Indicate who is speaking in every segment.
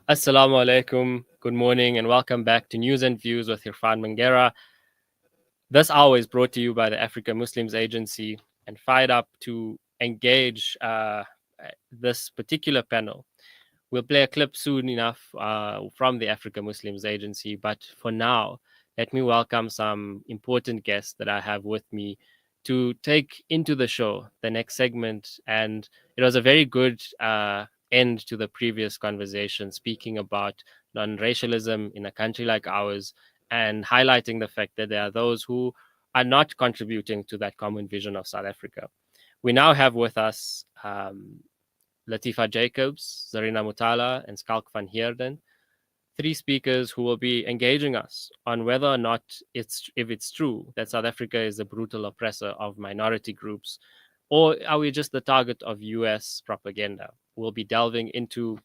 Speaker 1: Assalamu alaikum, good morning, and welcome back to News and Views with Irfan Mangera. This hour is brought to you by the Africa Muslims Agency and fired up to engage this particular panel. We'll play a clip soon enough from the Africa Muslims Agency, but for now, let me welcome some important guests that I have with me to take into the show the next segment. And it was a very good end to the previous conversation, speaking about non racialism in a country like ours and highlighting the fact that there are those who are not contributing to that common vision of South Africa. We now have with us Latifah Jacobs, Zarina Motala, and Schalk van Heerden, three speakers who will be engaging us on whether or not if it's true that South Africa is a brutal oppressor of minority groups, or are we just the target of US propaganda? We'll be delving into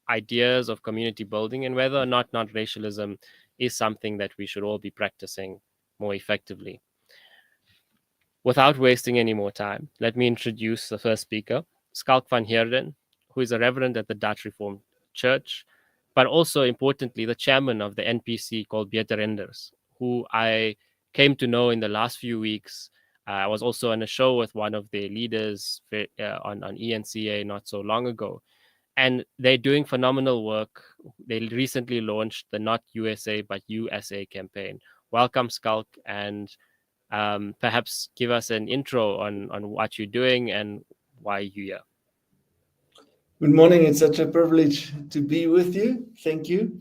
Speaker 1: ideas of community building and whether or not non-racialism is something that we should all be practicing more effectively. Without wasting any more time, let me introduce the first speaker, Schalk van Heerden, who is a reverend at the Dutch Reformed Church, but also importantly, the chairman of the NPC called Betereinders, who I came to know in the last few weeks. I was also on a show with one of their leaders on ENCA not so long ago. And they're doing phenomenal work. They recently launched the Not USA but USA campaign. Welcome, Schalk, and perhaps give us an intro on what you're doing and why you're here.
Speaker 2: Good morning. It's such a privilege to be with you. Thank you.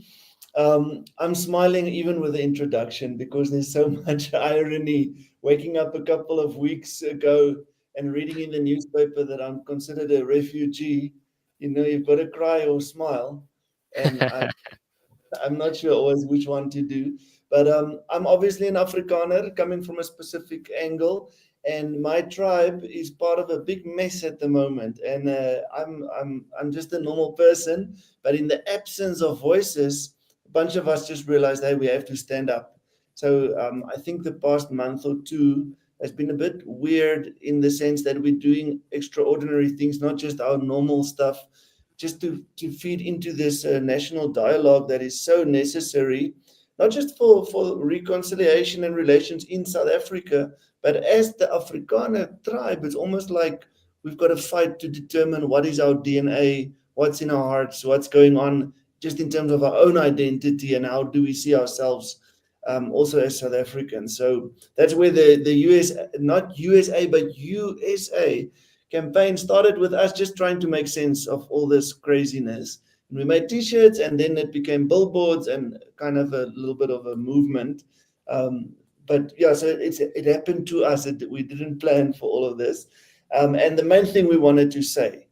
Speaker 2: I'm smiling even with the introduction because there's so much irony. Waking up a couple of weeks ago and reading in the newspaper that I'm considered a refugee, you've got to cry or smile. And I'm not sure always which one to do. But I'm obviously an Afrikaner coming from a specific angle, and my tribe is part of a big mess at the moment. And I'm just a normal person, but in the absence of voices, a bunch of us just realized, hey, we have to stand up. So I think the past month or two has been a bit weird in the sense that we're doing extraordinary things, not just our normal stuff, just to feed into this national dialogue that is so necessary, not just for reconciliation and relations in South Africa, but as the Afrikaner tribe, it's almost like we've got to fight to determine what is our DNA, what's in our hearts, what's going on, just in terms of our own identity and how do we see ourselves also as South Africans. So that's where the US, not USA, but USA campaign started with us just trying to make sense of all this craziness. And we made T-shirts, and then it became billboards and kind of a little bit of a movement. But yeah, so it happened to us. We didn't plan for all of this. And the main thing we wanted to say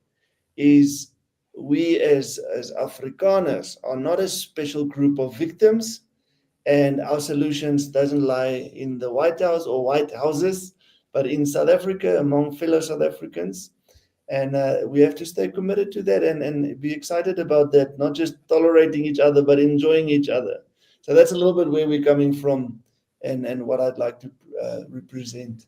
Speaker 2: is we as Afrikaners are not a special group of victims, and our solutions doesn't lie in the White House or White Houses, but in South Africa among fellow South Africans. And we have to stay committed to that and be excited about that, not just tolerating each other, but enjoying each other. So that's a little bit where we're coming from and what I'd like to represent.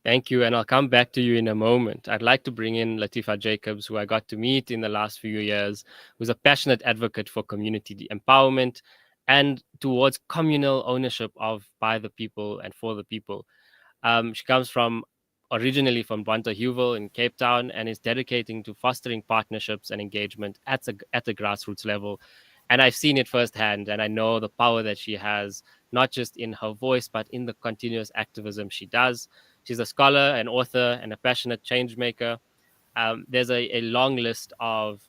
Speaker 1: Thank you, and I'll come back to you in a moment. I'd like to bring in Latifah Jacobs, who I got to meet in the last few years, who's a passionate advocate for community empowerment and towards communal ownership of by the people and for the people. She comes from originally from Bantahuvel in Cape Town and is dedicating to fostering partnerships and engagement at the grassroots level. And I've seen it firsthand, and I know the power that she has, not just in her voice, but in the continuous activism she does. She's a scholar, an author, and a passionate change maker. There's a long list of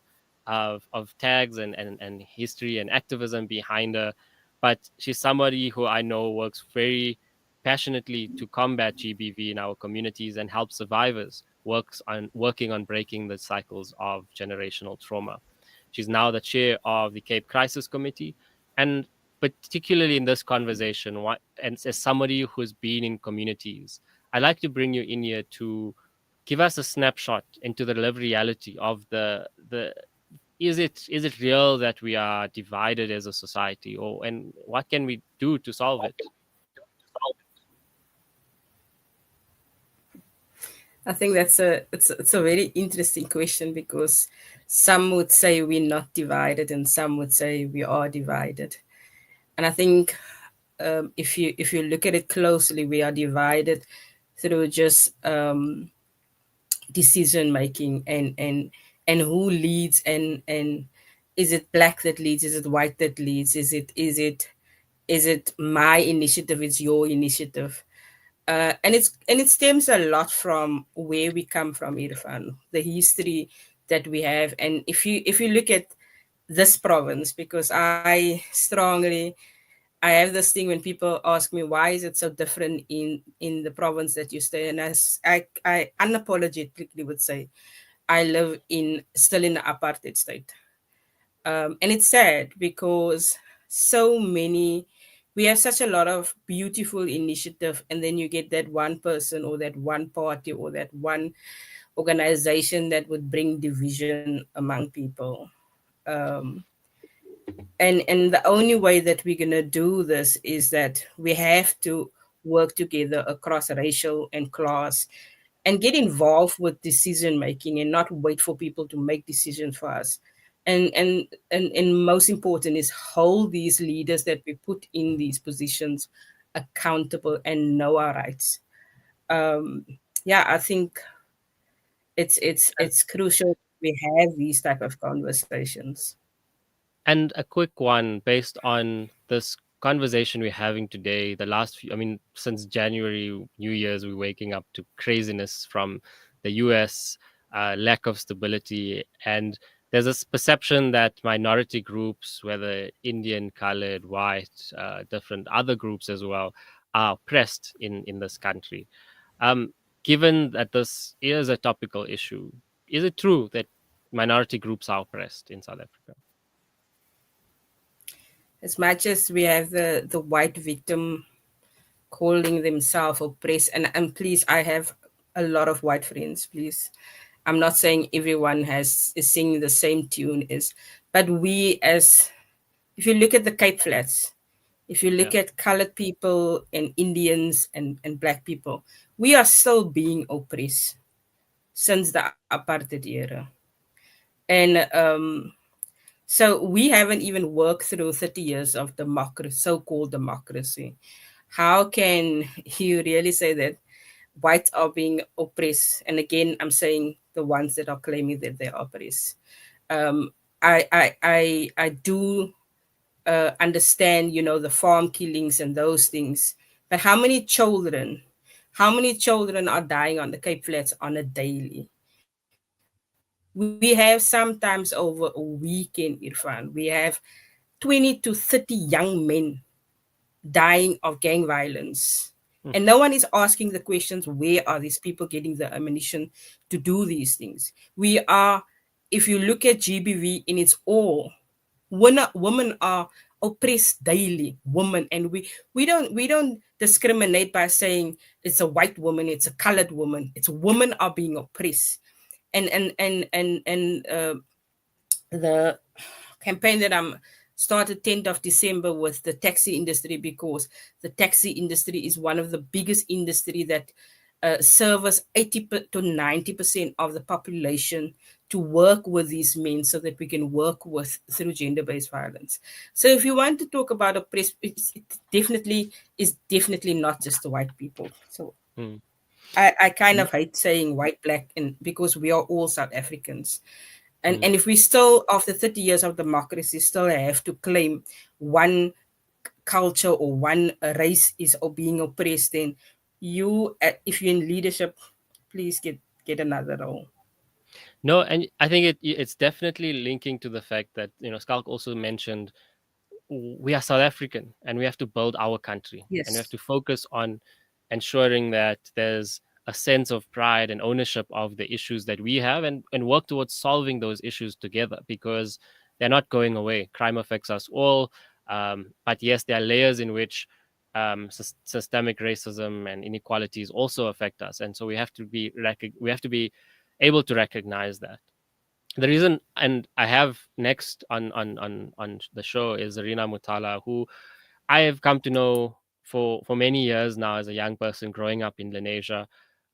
Speaker 1: tags and history and activism behind her, but she's somebody who I know works very passionately to combat GBV in our communities and help survivors working on breaking the cycles of generational trauma. She's now the chair of the Cape Crisis Committee, and particularly in this conversation, and as somebody who's been in communities, I'd like to bring you in here to give us a snapshot into the lived reality of the is it real that we are divided as a society, and what can we do to solve it?
Speaker 3: I think it's a very interesting question because some would say we're not divided and some would say we are divided. And I think if you look at it closely, we are divided through just decision making and who leads and is it black that leads, is it white that leads, is it my initiative, it's your initiative. And it stems a lot from where we come from, Irfan, the history that we have. And if you look at this province, because I have this thing when people ask me why is it so different in the province that you stay in. I unapologetically would say I live in still in the apartheid state, and it's sad because so many we have such a lot of beautiful initiative, and then you get that one person or that one party or that one organization that would bring division among people. Um, and the only way that we're going to do this is that we have to work together across racial and class and get involved with decision making and not wait for people to make decisions for us. And most important is hold these leaders that we put in these positions accountable and know our rights. um yeah, I think it's crucial we have these type of conversations.
Speaker 1: And a quick one based on this conversation we're having today, the last few, I mean, since January, New Year's, we're waking up to craziness from the US, lack of stability. And there's this perception that minority groups, whether Indian, colored, white, different other groups as well, are oppressed in this country. Um, Given that this is a topical issue, is it true that minority groups are oppressed in South Africa?
Speaker 3: As much as we have the white victim calling themselves oppressed, and please, I have a lot of white friends, please. I'm not saying everyone is singing the same tune is, but we as if you look at the Cape Flats, if you
Speaker 1: Yeah.
Speaker 3: look at colored people and Indians and black people, we are still being oppressed since the apartheid era. And so we haven't even worked through 30 years of democracy, so-called democracy. How can you really say that whites are being oppressed? And again, I'm saying the ones that are claiming that they're oppressed. Um, I do understand, the farm killings and those things, but how many children are dying on the Cape Flats on a daily? We have sometimes over a weekend, Irfan. We have 20 to 30 young men dying of gang violence. And no
Speaker 1: Hmm.
Speaker 3: one is asking the questions, where are these people getting the ammunition to do these things? We are, if you look at GBV in its all, women are oppressed daily, women. And we don't discriminate by saying it's a white woman, it's a colored woman, it's women are being oppressed. And the campaign that I'm started 10th of December with the taxi industry, because the taxi industry is one of the biggest industry that service 80 to 90% of the population to work with these men so that we can work with through gender-based violence. So if you want to talk about oppressed, it definitely is definitely not just the white people. So
Speaker 1: Hmm.
Speaker 3: I kind of hate saying white, black, and because we are all South Africans. And
Speaker 1: Mm.
Speaker 3: if we still, after 30 years of democracy, still have to claim one culture or one race is being oppressed, then if you're in leadership, please get another role.
Speaker 1: No, and I think it's definitely linking to the fact that Schalk also mentioned we are South African and we have to build our country and we have
Speaker 3: Yes.
Speaker 1: to focus on ensuring that there's a sense of pride and ownership of the issues that we have and work towards solving those issues together because they're not going away. Crime affects us all. But yes, there are layers in which systemic racism and inequalities also affect us. And so we have to be able to recognize that. The reason, and I have next on the show, is Zarina Motala, who I have come to know for many years now as a young person growing up in Lenasia.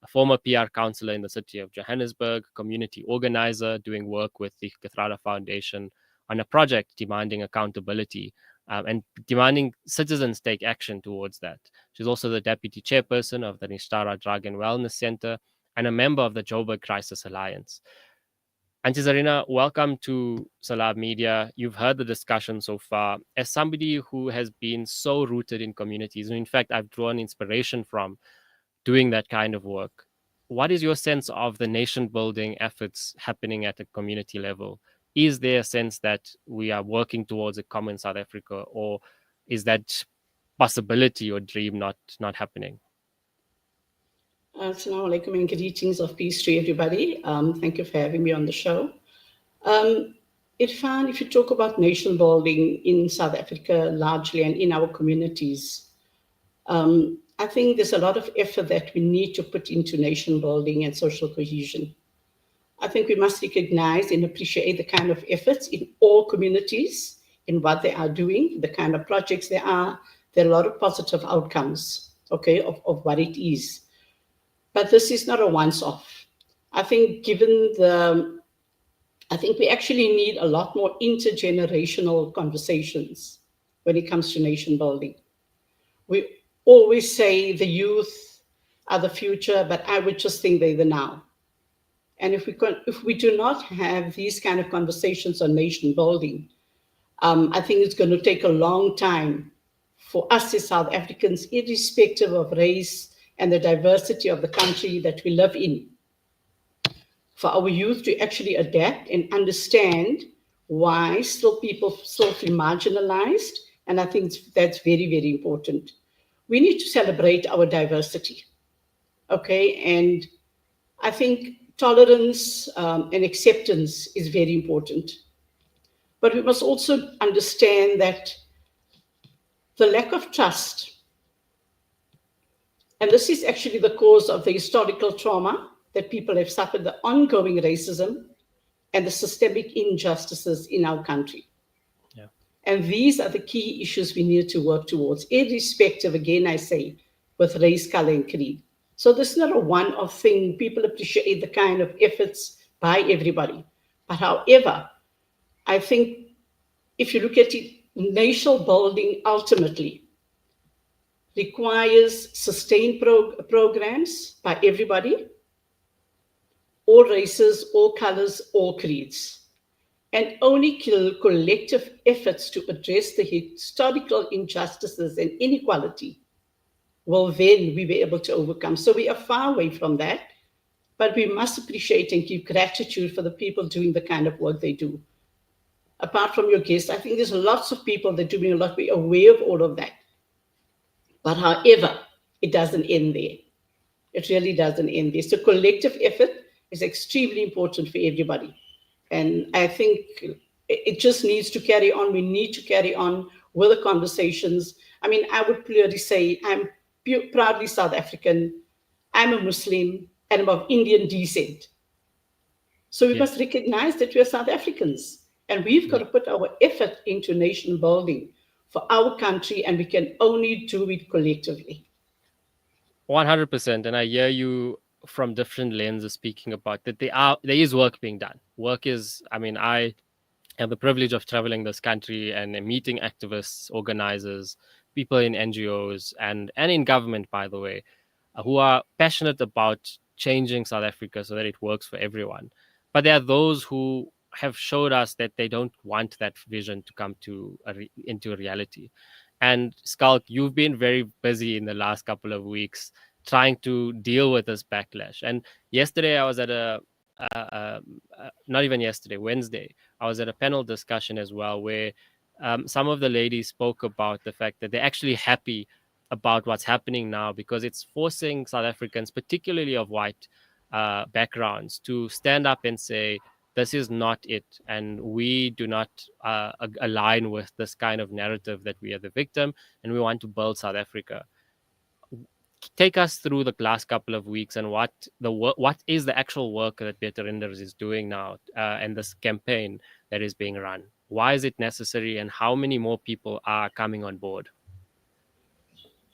Speaker 1: a former PR counselor in the city of Johannesburg, community organizer doing work with the Kathrada Foundation on a project demanding accountability and demanding citizens take action towards that. She's also the deputy chairperson of the Nishtara Drug and Wellness Center and a member of the Joburg Crisis Alliance. Auntie Zarina, welcome to Salab Media. You've heard the discussion so far. As somebody who has been so rooted in communities, and in fact, I've drawn inspiration from doing that kind of work, what is your sense of the nation building efforts happening at a community level? Is there a sense that we are working towards a common South Africa, or is that possibility or dream not happening?
Speaker 4: Assalamu alaikum and greetings of peace to everybody. Thank you for having me on the show. Irfan, if you talk about nation building in South Africa largely and in our communities, I think there's a lot of effort that we need to put into nation building and social cohesion. I think we must recognize and appreciate the kind of efforts in all communities, in what they are doing, the kind of projects there are. There are a lot of positive outcomes, okay, of what it is. But this is not a once-off. I think I think we actually need a lot more intergenerational conversations when it comes to nation building. We always say the youth are the future, but I would just think they're the now. And if we do not have these kind of conversations on nation building, I think it's going to take a long time for us as South Africans, irrespective of race and the diversity of the country that we live in, for our youth to actually adapt and understand why people still feel marginalized. And I think that's very, very important. We need to celebrate our diversity, okay? And I think tolerance and acceptance is very important. But we must also understand that the lack of trust, and this is actually the cause of the historical trauma that people have suffered, the ongoing racism and the systemic injustices in our country.
Speaker 1: Yeah.
Speaker 4: And these are the key issues we need to work towards, irrespective, again, I say, with race, color, and creed. So this is not a one-off thing. People appreciate the kind of efforts by everybody. But however, I think if you look at it, nation building ultimately requires sustained programs by everybody, all races, all colors, all creeds, and only collective efforts to address the historical injustices and inequality will then we be able to overcome. So we are far away from that, but we must appreciate and give gratitude for the people doing the kind of work they do. Apart from your guests, I think there's lots of people that are doing a lot. We're aware of all of that. But however, it doesn't end there. It really doesn't end there. So collective effort is extremely important for everybody. And I think it just needs to carry on. We need to carry on with the conversations. I mean, I would clearly say I'm proudly South African. I'm a Muslim and I'm of Indian descent. So we must recognize that we are South Africans. And we've got to put our effort into nation building for our country, and we can only do it collectively.
Speaker 1: 100%. And I hear you from different lenses speaking about that there is work being done. Work is, I mean, I have the privilege of traveling this country and meeting activists, organizers, people in NGOs and in government, by the way, who are passionate about changing South Africa so that it works for everyone. But there are those who have showed us that they don't want that vision to come into reality. And Schalk, you've been very busy in the last couple of weeks trying to deal with this backlash. And yesterday I was at not even yesterday, Wednesday, I was at a panel discussion as well where some of the ladies spoke about the fact that they're actually happy about what's happening now because it's forcing South Africans, particularly of white backgrounds, to stand up and say, this is not it. And we do not align with this kind of narrative that we are the victim and we want to build South Africa. Take us through the last couple of weeks and what is the actual work that Betereinders is doing now and this campaign that is being run. Why is it necessary and how many more people are coming on board?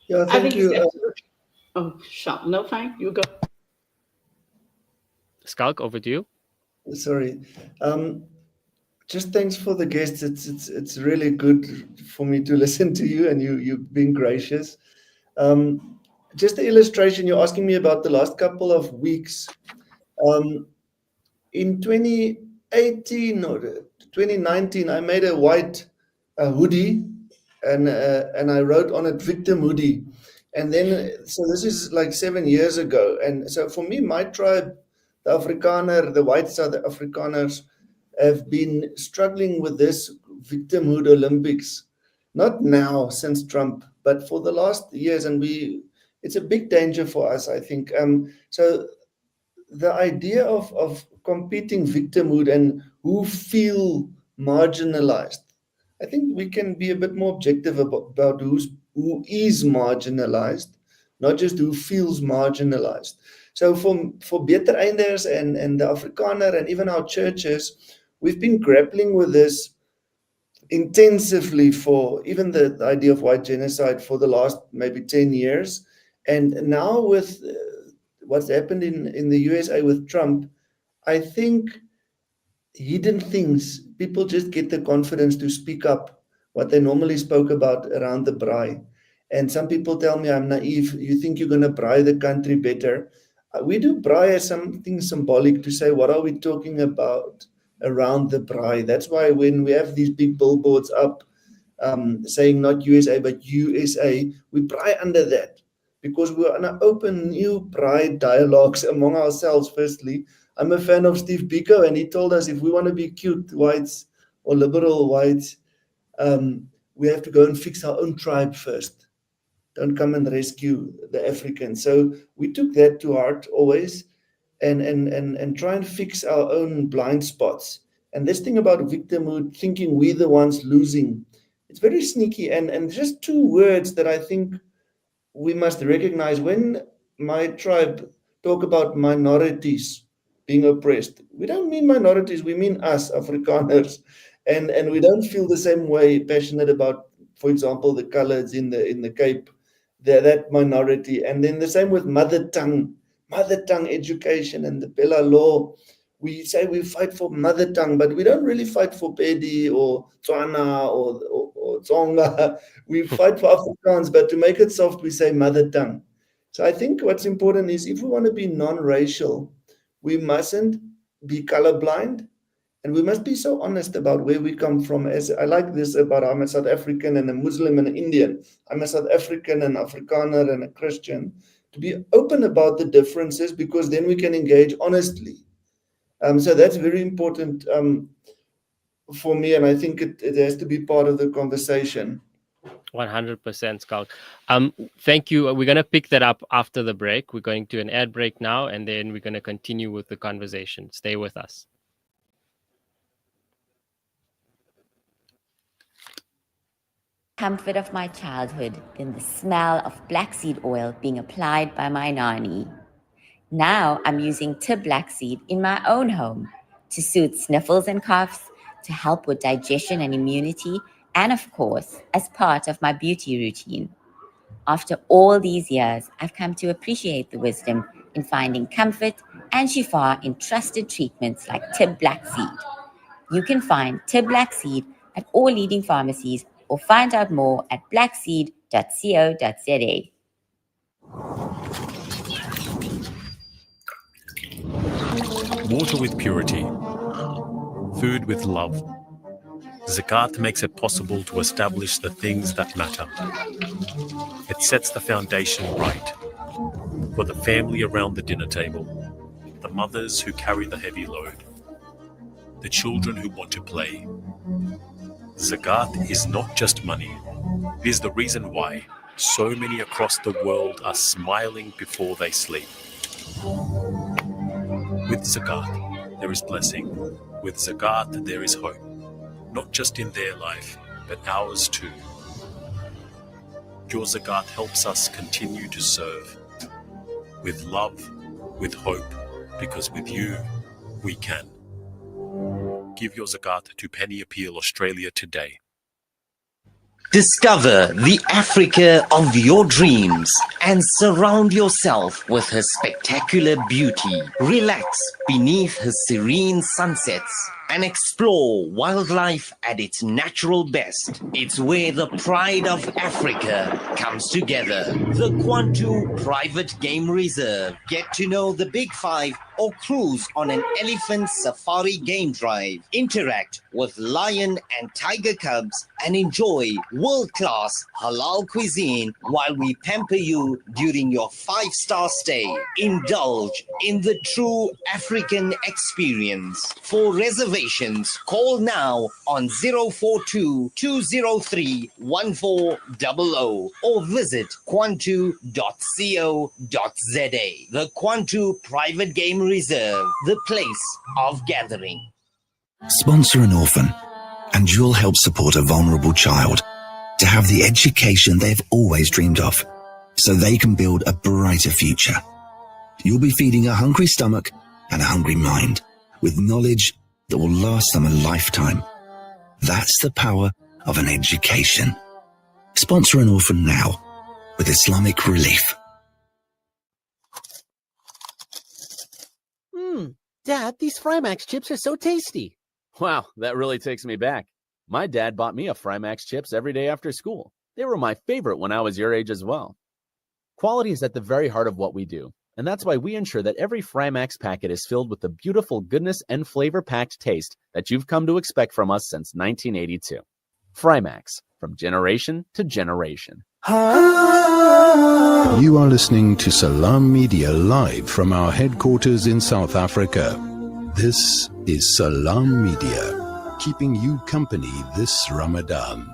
Speaker 2: Yeah, thank you.
Speaker 4: Oh, sure. No, fine. You go.
Speaker 1: Schalk, over to you.
Speaker 2: Sorry. Just thanks for the guests. It's really good for me to listen to you, and you've been gracious. Just the illustration you're asking me about the last couple of weeks. In 2018 or 2019, I made a white hoodie, and I wrote on it "Victim Hoodie." And then, so this is like 7 years ago. And so for me, my tribe, the Afrikaner, the white South Afrikaners, have been struggling with this victimhood Olympics, not now since Trump, but for the last years. And it's a big danger for us, I think. So the idea of competing victimhood and who feel marginalized, I think we can be a bit more objective about who is marginalized, not just who feels marginalized. So for Betereinders and the Afrikaner and even our churches, we've been grappling with this intensively for even the idea of white genocide for the last maybe 10 years. And now with what's happened in the USA with Trump, I think hidden things, people just get the confidence to speak up what they normally spoke about around the braai. And some people tell me I'm naive. You think you're going to braai the country better? We do braai as something symbolic to say, what are we talking about around the braai? That's why when we have these big billboards up saying not USA, but USA, we braai under that because we want to open new braai dialogues among ourselves, firstly. I'm a fan of Steve Biko, and he told us if we want to be cute whites or liberal whites, we have to go and fix our own tribe first. Don't come and rescue the Africans. So we took that to heart always, and try and fix our own blind spots. And this thing about victimhood, thinking we're the ones losing, it's very sneaky. And just two words that I think we must recognize when my tribe talk about minorities being oppressed. We don't mean minorities, we mean us, Afrikaners. And we don't feel the same way passionate about, for example, the coloreds in the Cape, that minority. And then the same with mother tongue education and the Bella law. We say we fight for mother tongue, but we don't really fight for Pedi or Tswana or Tsonga. We fight for Afrikaans, but to make it soft, we say mother tongue. So I think what's important is if we want to be non-racial, we mustn't be colorblind, and we must be so honest about where we come from. As I like this about I'm a South African and a Muslim and an Indian. I'm a South African and Afrikaner and a Christian. To be open about the differences, because then we can engage honestly. So that's very important for me, and I think it has to be part of the conversation.
Speaker 1: 100%, Schalk. Thank you. We're going to pick that up after the break. We're going to an ad break now, and then we're going to continue with the conversation. Stay with us.
Speaker 5: Comfort of my childhood in the smell of black seed oil being applied by my nanny. Now I'm using Tib black seed in my own home to soothe sniffles and coughs, to help with digestion and immunity, and of course, as part of my beauty routine. After all these years, I've come to appreciate the wisdom in finding comfort and shifa in trusted treatments like Tib black seed. You can find Tib black seed at all leading pharmacies or find out more at blackseed.co.za.
Speaker 6: Water with purity, food with love. Zakat makes it possible to establish the things that matter. It sets the foundation right for the family around the dinner table, the mothers who carry the heavy load, the children who want to play. Zakat is not just money. It is the reason why so many across the world are smiling before they sleep. With Zakat, there is blessing. With Zakat, there is hope. Not just in their life, but ours too. Your Zakat helps us continue to serve. With love, with hope, because with you, we can. Give your Zakat to Penny Appeal Australia today.
Speaker 7: Discover the Africa of your dreams and surround yourself with her spectacular beauty. Relax beneath her serene sunsets and explore wildlife at its natural best. It's where the pride of Africa comes together. The Kwantu Private Game Reserve. Get to know the Big Five or cruise on an elephant safari game drive. Interact with lion and tiger cubs and enjoy world-class halal cuisine while we pamper you during your 5-star stay. Indulge in the true African experience. For reservations, call now on 042-203-1400 or visit kwantu.co.za. The Kwantu Private Game Reserve, the place of gathering.
Speaker 8: Sponsor an orphan, and you'll help support a vulnerable child to have the education they've always dreamed of, so they can build a brighter future. You'll be feeding a hungry stomach and a hungry mind with knowledge that will last them a lifetime. That's the power of an education. Sponsor an orphan now with Islamic Relief.
Speaker 9: Dad, these Frymax chips are so tasty.
Speaker 10: Wow, that really takes me back. My dad bought me a Frymax chips every day after school. They were my favorite when I was your age as well. Quality is at the very heart of what we do, and that's why we ensure that every Frymax packet is filled with the beautiful goodness and flavor-packed taste that you've come to expect from us since 1982. Frymax, from generation to generation.
Speaker 11: You are listening to Salam Media live from our headquarters in South Africa. This is Salam Media, keeping you company this Ramadan.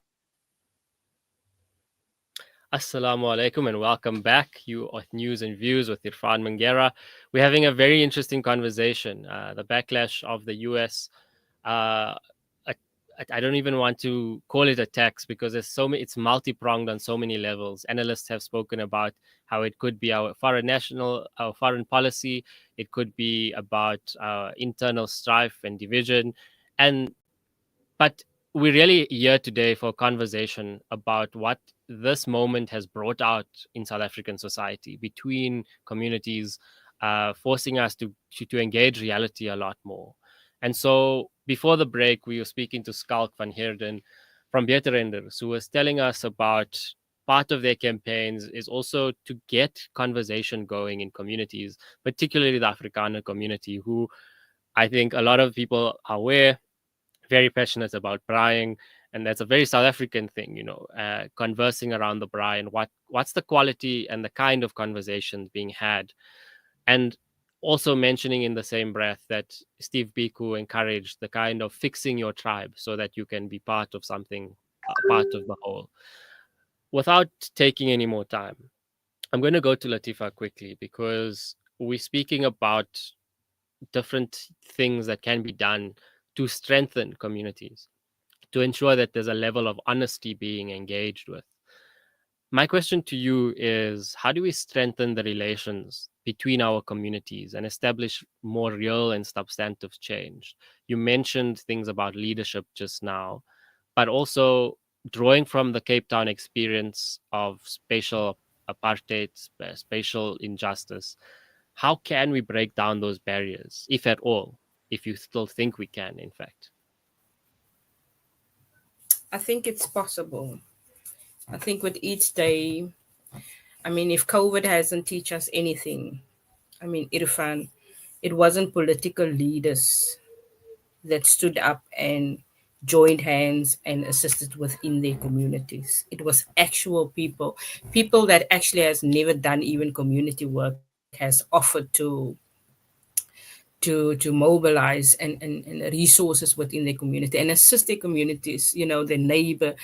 Speaker 1: Assalamu alaikum and welcome back. You are News and Views with Irfan Mangera. We're having a very interesting conversation. The backlash of the US. I don't even want to call it attacks because there's it's multi-pronged on so many levels. Analysts have spoken about how it could be our foreign policy. It could be about internal strife and division. But we're really here today for a conversation about what this moment has brought out in South African society between communities, forcing us to engage reality a lot more. And so before the break, we were speaking to Schalk van Heerden from Betereinders, who was telling us about part of their campaigns is also to get conversation going in communities, particularly the Afrikaner community, who I think a lot of people are aware, very passionate about braaiing. And that's a very South African thing, conversing around the braai and what's the quality and the kind of conversations being had. And also mentioning in the same breath that Steve Biko encouraged the kind of fixing your tribe so that you can be part of something, part of the whole. Without taking any more time, I'm going to go to Latifah quickly because we're speaking about different things that can be done to strengthen communities, to ensure that there's a level of honesty being engaged with. My question to you is, how do we strengthen the relations between our communities and establish more real and substantive change? You mentioned things about leadership just now, but also drawing from the Cape Town experience of spatial apartheid, spatial injustice, how can we break down those barriers, if at all, if you still think we can, in fact?
Speaker 3: I think it's possible. I think with each day, if COVID hasn't teach us anything, Irfan, it wasn't political leaders that stood up and joined hands and assisted within their communities. It was actual people that actually has never done even community work, has offered to mobilize and resources within their community and assist their communities, their neighbor.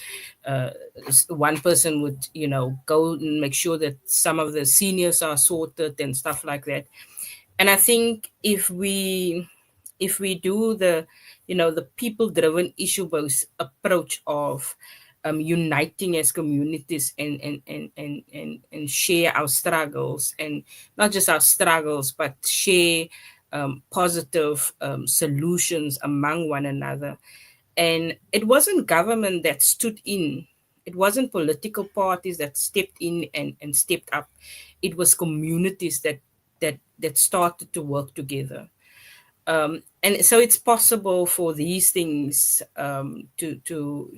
Speaker 3: One person would, go and make sure that some of the seniors are sorted and stuff like that. And I think if we do the people-driven issue-based approach of uniting as communities and share our struggles, and not just our struggles, but share positive solutions among one another. And it wasn't government that stood in. It wasn't political parties that stepped in and stepped up. It was communities that started to work together. And so it's possible for these things to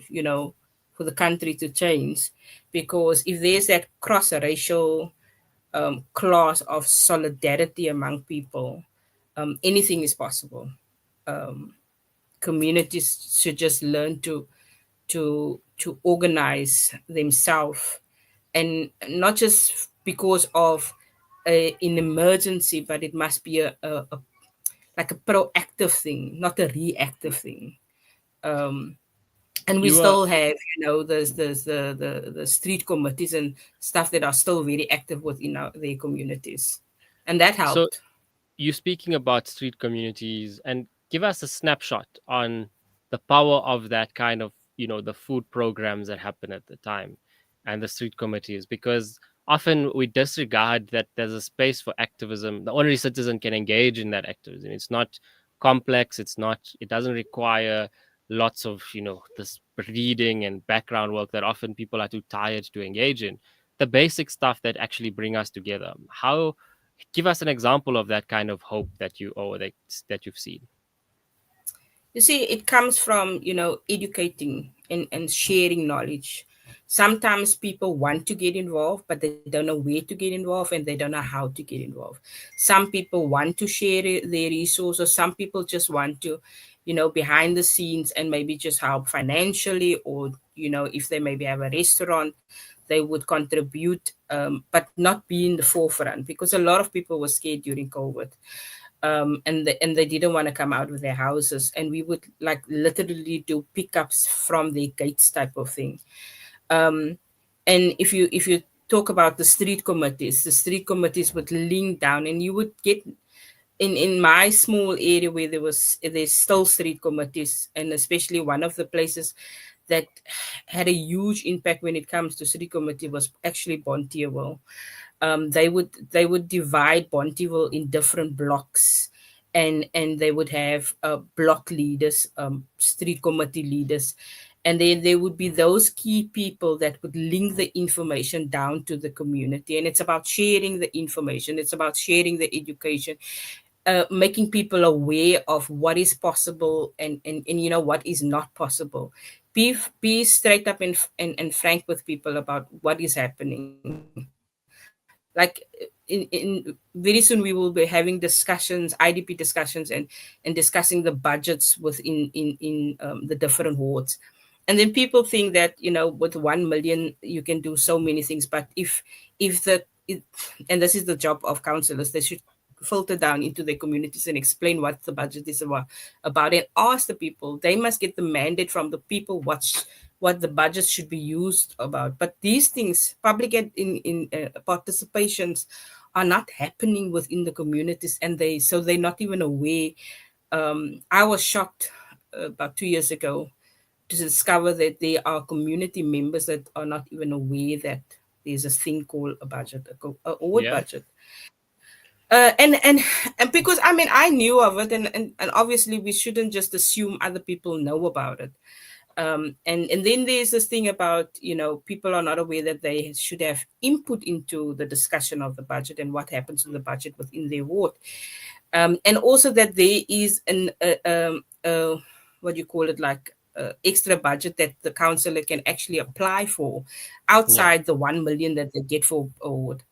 Speaker 3: for the country to change, because if there's that cross-racial class of solidarity among people, anything is possible. Communities should just learn to organize themselves, and not just because of an emergency, but it must be a like a proactive thing, not a reactive thing. And we still have, the street committees and stuff that are still very active within their communities, and that helped.
Speaker 1: So, you speaking about street communities, and give us a snapshot on the power of that kind of, the food programs that happen at the time and the street committees, because often we disregard that there's a space for activism. The ordinary citizen can engage in that activism. It's not complex. It doesn't require lots of, this reading and background work that often people are too tired to engage in. The basic stuff that actually bring us together. Give us an example of that kind of hope that you've seen.
Speaker 3: You see, it comes from, educating and sharing knowledge. Sometimes people want to get involved, but they don't know where to get involved, and they don't know how to get involved. Some people want to share their resources. Some people just want to, behind the scenes and maybe just help financially, or, if they maybe have a restaurant, they would contribute, but not be in the forefront, because a lot of people were scared during COVID. And they didn't want to come out of their houses, and we would like literally do pickups from their gates type of thing. And if you talk about the street committees would link down, and you would get in my small area where there's still street committees, and especially one of the places that had a huge impact when it comes to street committee was actually Bonteheuwel. They would divide Bonteheuwel in different blocks, and they would have block leaders, street committee leaders, and then there would be those key people that would link the information down to the community. And it's about sharing the information. It's about sharing the education, making people aware of what is possible and what is not possible. Be straight up and frank with people about what is happening. Like in very soon we will be having discussions, IDP discussions, and discussing the budgets within the different wards. And then people think that with 1 million you can do so many things, but and this is the job of councillors, they should filter down into their communities and explain what the budget is about, and ask the people. They must get the mandate from the people what the budget should be used about. But these things, public participations, are not happening within the communities, and they're not even aware. I was shocked about 2 years ago to discover that there are community members that are not even aware that there's a thing called a budget, a ward budget. And because I knew of it, and obviously we shouldn't just assume other people know about it. And then there's this thing about people are not aware that they should have input into the discussion of the budget and what happens to the budget within their ward, and also that there is an what do you call it, like extra budget that the councillor can actually apply for outside the 1 million that they get for a ward.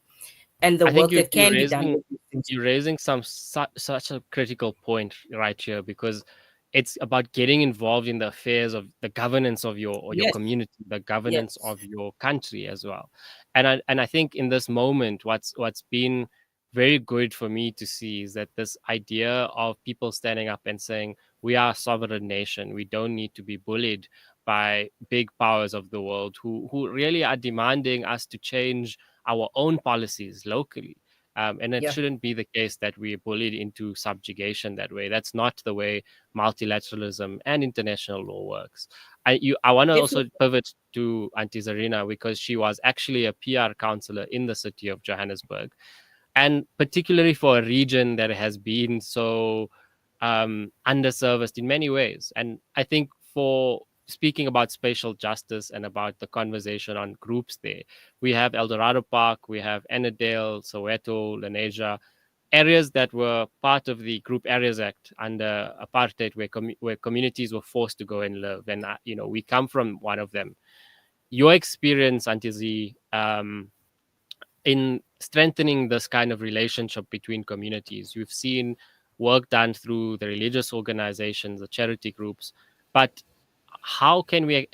Speaker 3: And the work that can be done.
Speaker 1: You're raising such a critical point right here, because it's about getting involved in the affairs of the governance of your community, the governance of your country as well. And I think in this moment, what's been very good for me to see is that this idea of people standing up and saying, we are a sovereign nation. We don't need to be bullied by big powers of the world who really are demanding us to change our own policies locally. And it shouldn't be the case that we're bullied into subjugation that way. That's not the way multilateralism and international law works. I want to also pivot to Auntie Zarina, because she was actually a PR councillor in the city of Johannesburg, and particularly for a region that has been so underserviced in many ways. And I think for speaking about spatial justice and about the conversation on groups there, we have El Dorado Park, we have Annandale, Soweto, Lenasia, areas that were part of the Group Areas Act under apartheid, where communities were forced to go and live. And, we come from one of them. Your experience, Auntie Z, in strengthening this kind of relationship between communities, you've seen work done through the religious organizations, the charity groups, but how can we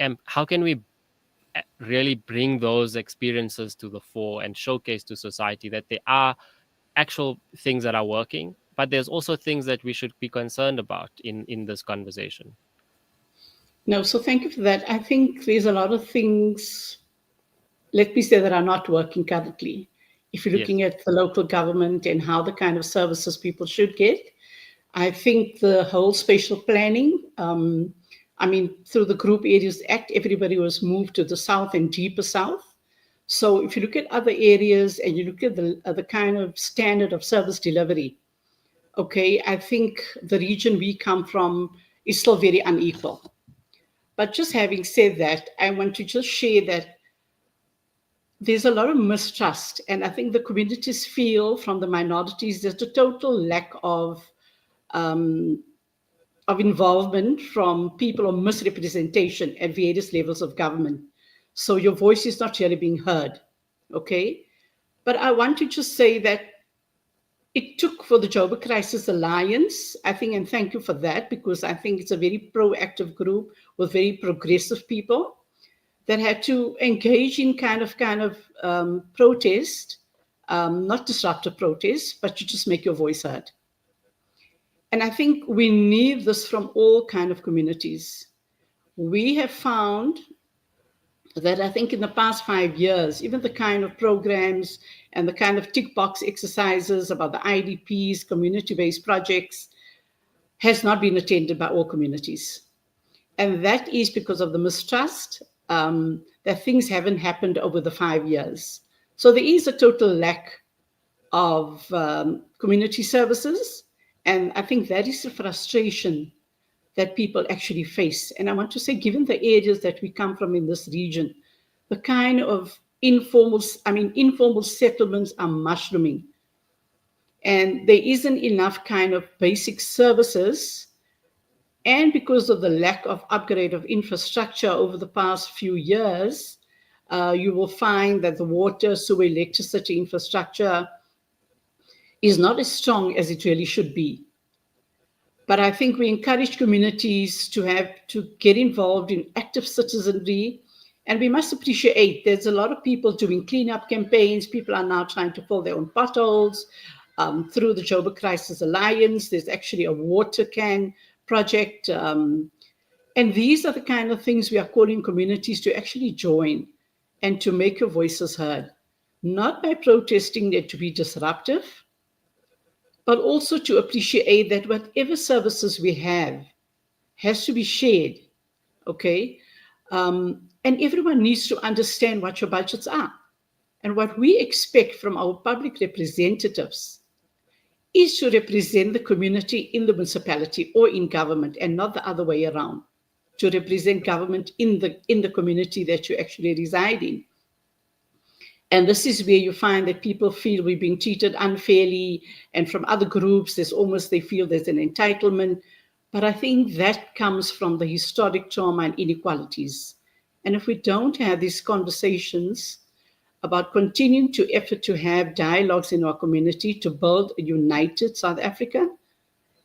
Speaker 1: really bring those experiences to the fore and showcase to society that there are actual things that are working, but there's also things that we should be concerned about in this conversation?
Speaker 4: No, so thank you for that. I think there's a lot of things, let me say, that are not working currently. If you're looking at the local government and how the kind of services people should get, I think the whole spatial planning, through the Group Areas Act, everybody was moved to the south and deeper south. So if you look at other areas and you look at the kind of standard of service delivery, okay, I think the region we come from is still very unequal. But just having said that, I want to just share that there's a lot of mistrust, and I think the communities feel from the minorities there's a total lack of involvement from people, or misrepresentation at various levels of government. So your voice is not really being heard, okay? But I want to just say that it took for the Joburg Crisis Alliance, I think, and thank you for that, because I think it's a very proactive group with very progressive people that had to engage in kind of protest, not disruptive protest, but to just make your voice heard. And I think we need this from all kind of communities. We have found that I think in the past 5 years, even the kind of programs and the kind of tick box exercises about the IDPs, community-based projects, has not been attended by all communities. And that is because of the mistrust, that things haven't happened over the 5 years. So there is a total lack of community services. And I think that is the frustration that people actually face. And I want to say, given the areas that we come from in this region, the kind of informal settlements are mushrooming. And there isn't enough kind of basic services. And because of the lack of upgrade of infrastructure over the past few years, you will find that the water, sewer, electricity infrastructure is not as strong as it really should be. But I think we encourage communities to get involved in active citizenry. And we must appreciate there's a lot of people doing cleanup campaigns. People are now trying to fill their own potholes. Through the Joburg Crisis Alliance, there's actually a water can project. And these are the kind of things we are calling communities to actually join and to make your voices heard, not by protesting there to be disruptive, but also to appreciate that whatever services we have has to be shared, okay? And everyone needs to understand what your budgets are. And what we expect from our public representatives is to represent the community in the municipality or in government, and not the other way around, to represent government in the community that you actually reside in. And this is where you find that people feel we're being treated unfairly, and from other groups, they feel there's an entitlement. But I think that comes from the historic trauma and inequalities. And if we don't have these conversations about continuing to effort to have dialogues in our community to build a united South Africa,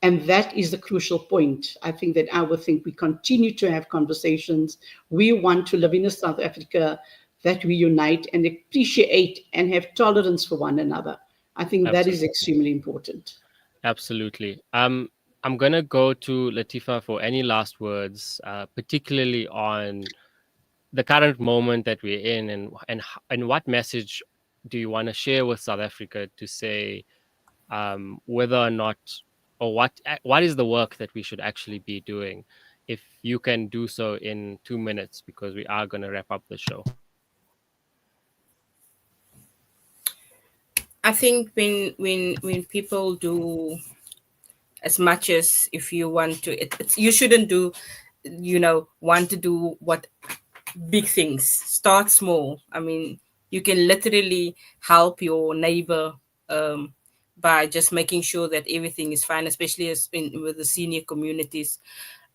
Speaker 4: and that is the crucial point. I think that I would think we continue to have conversations. We want to live in a South Africa that we unite and appreciate and have tolerance for one another. I think that is extremely important.
Speaker 1: Absolutely. I'm going to go to Latifah for any last words, particularly on the current moment that we're in, and what message do you want to share with South Africa to say whether or not, or what is the work that we should actually be doing, if you can do so in 2 minutes, because we are going to wrap up the show.
Speaker 3: I think when people do as much as if you want to, you shouldn't do want to do what big things. Start small. I mean, you can literally help your neighbor by just making sure that everything is fine, especially with the senior communities.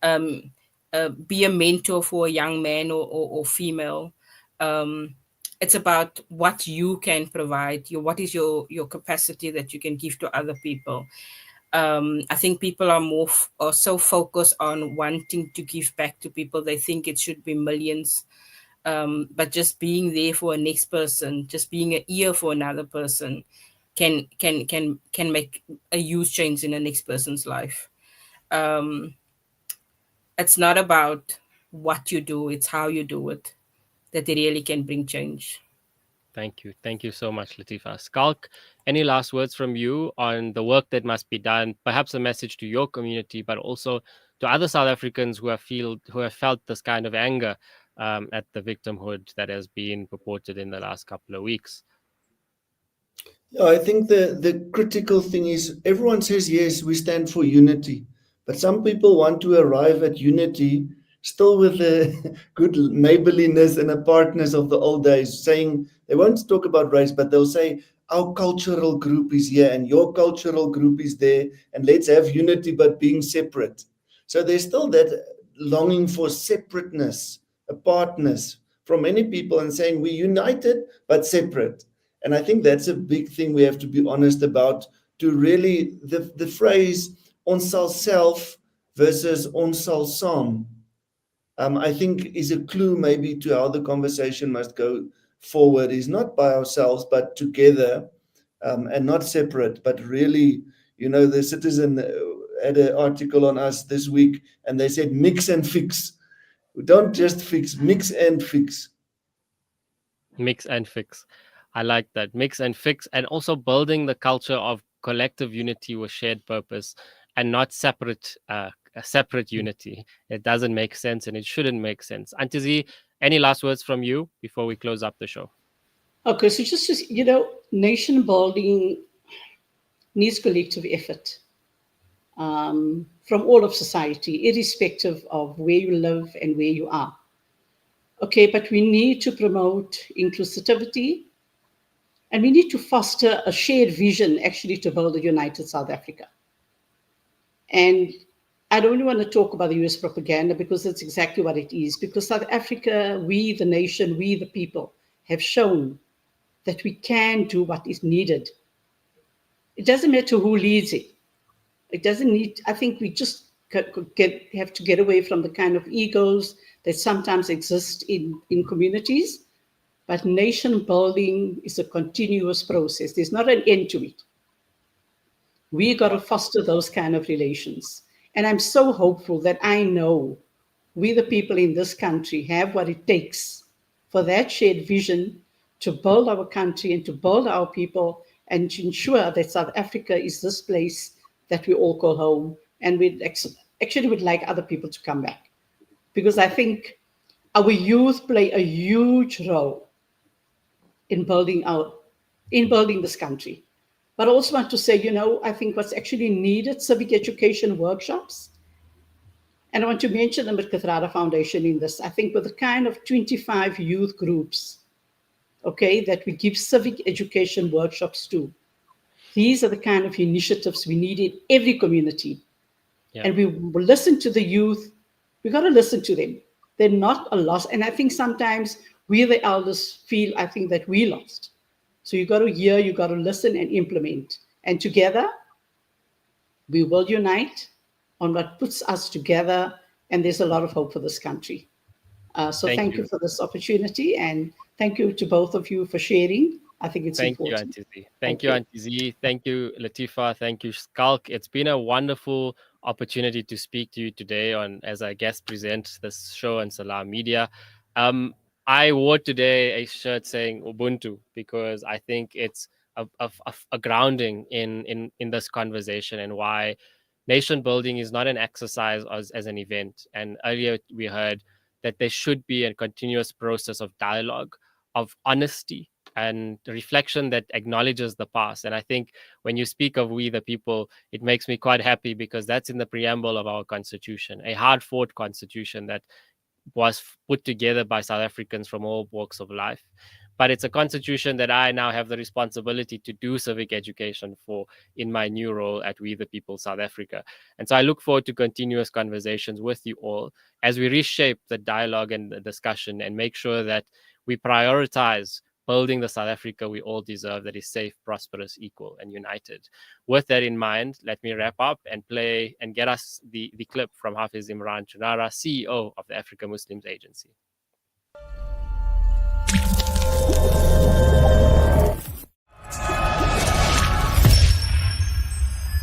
Speaker 3: Be a mentor for a young man or female. It's about what you can provide. What is your capacity that you can give to other people. I think people are so focused on wanting to give back to people. They think it should be millions. But just being there for a next person, just being an ear for another person can make a huge change in the next person's life. It's not about what you do, it's how you do it that it really can bring change.
Speaker 1: Thank you. Thank you so much, Latifah. Schalk, any last words from you on the work that must be done? Perhaps a message to your community, but also to other South Africans who have felt this kind of anger at the victimhood that has been purported in the last couple of weeks.
Speaker 2: Yeah, I think the critical thing is everyone says, yes, we stand for unity. But some people want to arrive at unity still with the good neighborliness and apartness of the old days, saying they won't talk about race, but they'll say, our cultural group is here and your cultural group is there, and let's have unity but being separate. So there's still that longing for separateness, apartness from many people, and saying we're united but separate. And I think that's a big thing we have to be honest about, to really, the phrase ons sal self versus ons sal saam, I think is a clue maybe to how the conversation must go forward, is not by ourselves, but together, and not separate, but really, the Citizen had an article on us this week, and they said mix and fix. Don't just fix, mix and fix.
Speaker 1: Mix and fix. I like that. Mix and fix, and also building the culture of collective unity with shared purpose and not separate unity. It doesn't make sense and it shouldn't make sense. Auntie Z, any last words from you before we close up the show?
Speaker 4: Okay, so just nation building needs collective effort from all of society, irrespective of where you live and where you are. Okay, but we need to promote inclusivity, and we need to foster a shared vision actually to build a united South Africa. And I don't want to talk about the US propaganda, because that's exactly what it is. Because South Africa, we the nation, we the people, have shown that we can do what is needed. It doesn't matter who leads it. It doesn't need, I think we just have to get away from the kind of egos that sometimes exist in communities. But nation building is a continuous process. There's not an end to it. We got to foster those kind of relations. And I'm so hopeful that I know we, the people in this country, have what it takes for that shared vision to build our country and to build our people, and to ensure that South Africa is this place that we all call home. And we actually would like other people to come back. Because I think our youth play a huge role in building this country. But I also want to say, I think what's actually needed, civic education workshops. And I want to mention the Motala Foundation in this. I think with the kind of 25 youth groups, okay, that we give civic education workshops to. These are the kind of initiatives we need in every community. Yeah. And we will listen to the youth. We got to listen to them. They're not a loss. And I think sometimes we, the elders, feel, I think, that we lost. So you got to hear, you got to listen and implement. And together, we will unite on what puts us together. And there's a lot of hope for this country. So thank you for this opportunity. And thank you to both of you for sharing. I think it's important.
Speaker 1: Thank you, Auntie Z. Thank you, Auntie Z. Thank you, Latifah. Thank you, Schalk. It's been a wonderful opportunity to speak to you today as I guest present this show on Salam Media. I wore today a shirt saying Ubuntu because I think it's a grounding in this conversation, and why nation building is not an exercise as an event. And earlier we heard that there should be a continuous process of dialogue, of honesty, and reflection that acknowledges the past. And I think when you speak of we the people, it makes me quite happy, because that's in the preamble of our constitution, a hard-fought constitution that was put together by South Africans from all walks of life. But it's a constitution that I now have the responsibility to do civic education for in my new role at We the People South Africa. And so I look forward to continuous conversations with you all as we reshape the dialogue and the discussion and make sure that we prioritize building the South Africa we all deserve, that is safe, prosperous, equal, and united. With that in mind, let me wrap up and play and get us the clip from Hafiz Imran Chunara, CEO of the Africa Muslims Agency.